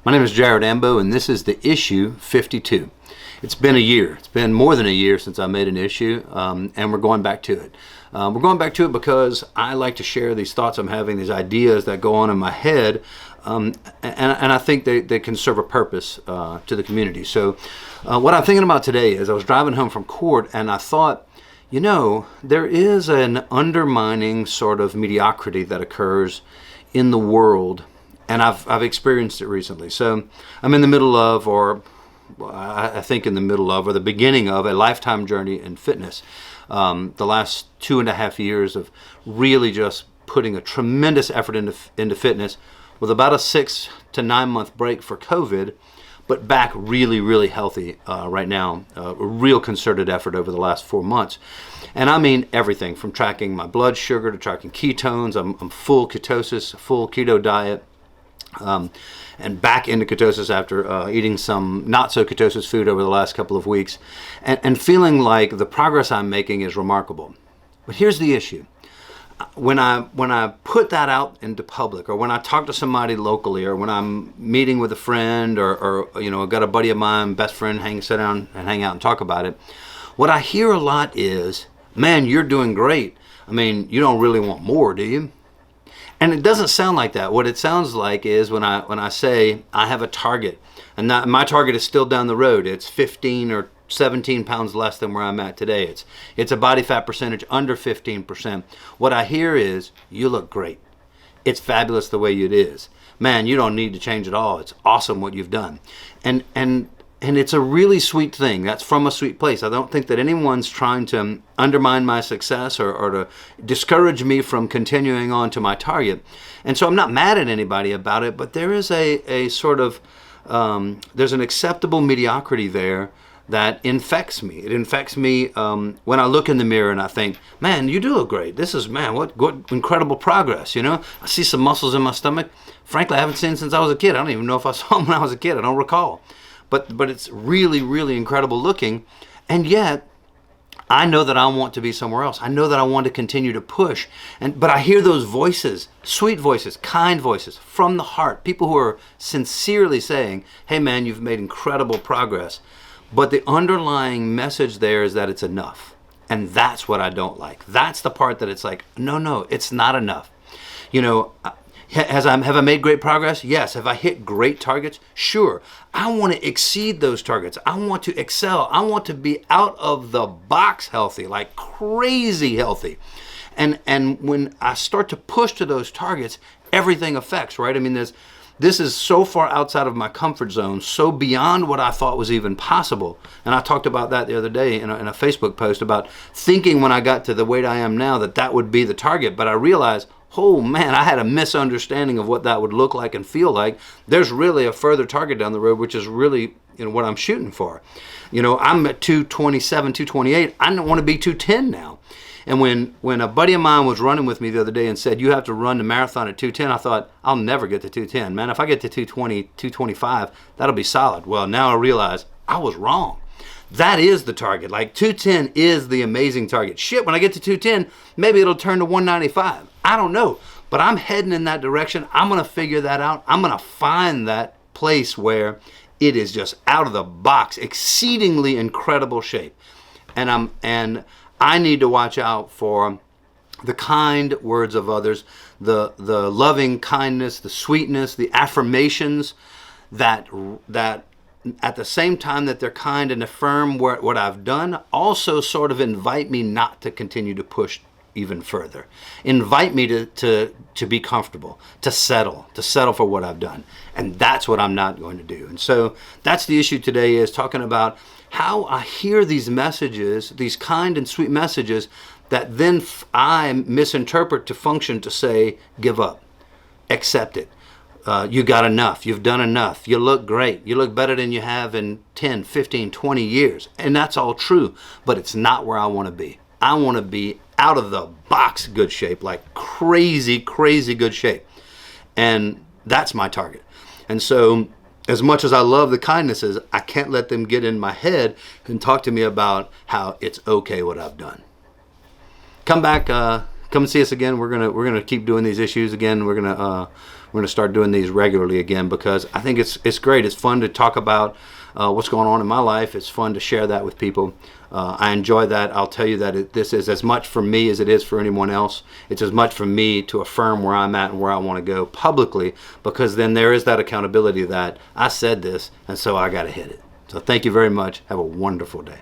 My name is Jared Ambeau, and this is the issue 52. It's been a year. It's been more than a year since I made an issue, and we're going back to it. We're going back to it because I like to share these thoughts I'm having, these ideas that go on in my head, and I think they can serve a purpose to the community. So what I'm thinking about today is I was driving home from court, and I thought, you know, there is an undermining sort of mediocrity that occurs in the world, and I've experienced it recently. So I'm in the middle of, or I think in the middle of, or the beginning of a lifetime journey in fitness. The last 2.5 years of really just putting a tremendous effort into fitness, with about a 6 to 9 month break for COVID, but back really healthy right now. A real concerted effort over the last 4 months. And I mean everything from tracking my blood sugar to tracking ketones. I'm full ketosis, full keto diet. And back into ketosis after eating some not so ketosis food over the last couple of weeks, and feeling like the progress I'm making is remarkable. But here's the issue. When I put that out into public, or when I talk to somebody locally, or when I'm meeting with a friend, or you know, I've got a buddy of mine, best friend, sit down and hang out and talk about it, what I hear a lot is, man, you're doing great. I mean, you don't really want more, do you? And it doesn't sound like that. What it sounds like is when I say I have a target, and my target is still down the road. It's 15 or 17 pounds less than where I'm at today. It's a body fat percentage under 15%. What I hear is, you look great. It's fabulous the way it is. Man, you don't need to change at all. It's awesome what you've done. And it's a really sweet thing. That's from a sweet place. I don't think that anyone's trying to undermine my success or to discourage me from continuing on to my target. And so I'm not mad at anybody about it, but there is a sort of, there's an acceptable mediocrity there that infects me. It infects me when I look in the mirror and I think, man, you do look great. This is, man, what incredible progress, you know? I see some muscles in my stomach. Frankly, I haven't seen since I was a kid. I don't even know if I saw them when I was a kid. I don't recall. But it's really incredible looking, and yet I know that I want to be somewhere else. I know that I want to continue to push, but I hear those voices, sweet voices, kind voices from the heart, people who are sincerely saying, hey man, you've made incredible progress, but the underlying message there is that it's enough, and that's what I don't like. That's the part that it's like, no, it's not enough. You know, have I made great progress? Yes. Have I hit great targets? Sure. I want to exceed those targets. I want to excel. I want to be out of the box healthy, like crazy healthy. And when I start to push to those targets, everything affects, right? I mean, this is so far outside of my comfort zone, so beyond what I thought was even possible. And I talked about that the other day in a Facebook post about thinking when I got to the weight I am now that would be the target. But I realized, oh man, I had a misunderstanding of what that would look like and feel like. There's really a further target down the road, which is really, you know, what I'm shooting for. You know, I'm at 227, 228. I don't want to be 210 now. And when a buddy of mine was running with me the other day and said, you have to run the marathon at 210, I thought, I'll never get to 210. Man, if I get to 220, 225, that'll be solid. Well, now I realize I was wrong. That is the target. Like 210 is the amazing target. Shit, when I get to 210, maybe it'll turn to 195. I don't know, but I'm heading in that direction. I'm going to figure that out. I'm going to find that place where it is just out of the box, exceedingly incredible shape. And I need to watch out for the kind words of others, the loving kindness, the sweetness, the affirmations that at the same time that they're kind and affirm what I've done, also sort of invite me not to continue to push even further. Invite me to be comfortable, to settle for what I've done. And that's what I'm not going to do. And so that's the issue today, is talking about how I hear these messages, these kind and sweet messages, that then I misinterpret to function to say, give up, accept it. You got enough. You've done enough. You look great. You look better than you have in 10, 15, 20 years. And that's all true, but it's not where I want to be. I want to be out of the box good shape, like crazy good shape. And that's my target. And so as much as I love the kindnesses, I can't let them get in my head and talk to me about how it's okay what I've done. Come back, come and see us again. We're gonna keep doing these issues again. We're We're going to start doing these regularly again because I think it's great. It's fun to talk about what's going on in my life. It's fun to share that with people. I enjoy that. I'll tell you that this is as much for me as it is for anyone else. It's as much for me to affirm where I'm at and where I want to go publicly, because then there is that accountability that I said this, and so I got to hit it. So thank you very much. Have a wonderful day.